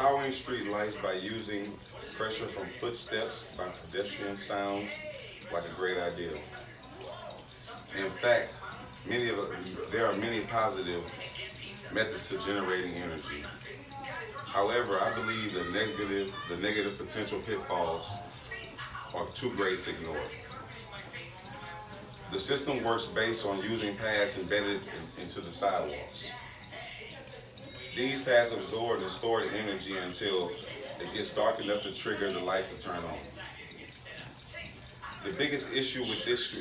Powering street lights by using pressure from footsteps by pedestrian sounds like a great idea. In fact, there are many positive methods to generating energy. However, I believe the negative potential pitfalls are too great to ignore. The system works based on using pads embedded into the sidewalks. These pads absorb and store the energy until it gets dark enough to trigger the lights to turn on. The biggest issue with this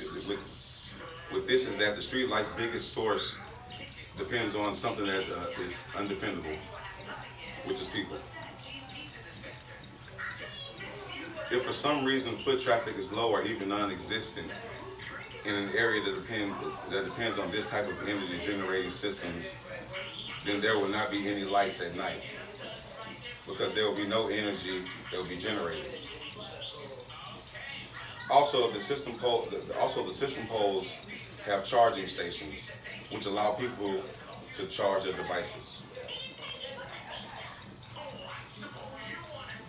is that the street light's biggest source depends on something that is undependable, which is people. If for some reason foot traffic is low or even non-existent in an area that depends on this type of energy generating systems, then there will not be any lights at night because there will be no energy that will be generated. Also, the system poles have charging stations, which allow people to charge their devices.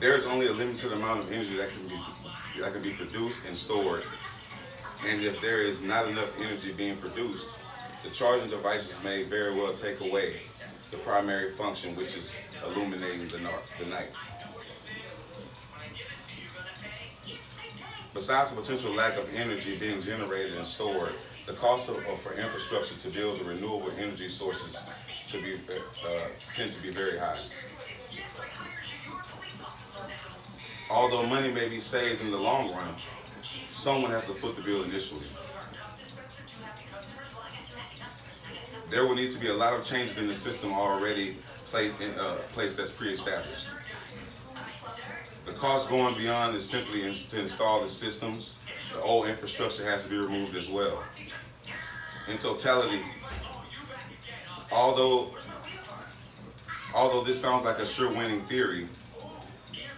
There is only a limited amount of energy that can be produced and stored, and if there is not enough energy being produced, the charging devices may very well take away the primary function, which is illuminating the night. Besides the potential lack of energy being generated and stored, the cost for infrastructure to build the renewable energy sources tend to be very high. Although money may be saved in the long run, someone has to foot the bill initially. There will need to be a lot of changes in the system already placed that's pre-established. The cost going beyond is simply to install the systems. The old infrastructure has to be removed as well. In totality, although this sounds like a sure winning theory,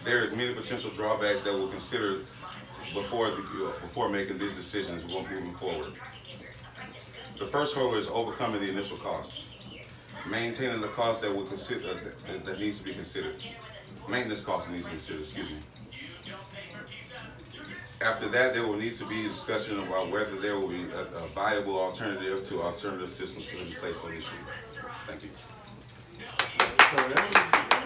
there is many potential drawbacks that we'll consider before making these decisions moving forward. The first hurdle is overcoming the initial cost. Maintaining the cost that needs to be considered. Maintenance costs needs to be considered, excuse me. After that, there will need to be discussion about whether there will be a viable alternative to alternative systems put in place on this street. Thank you.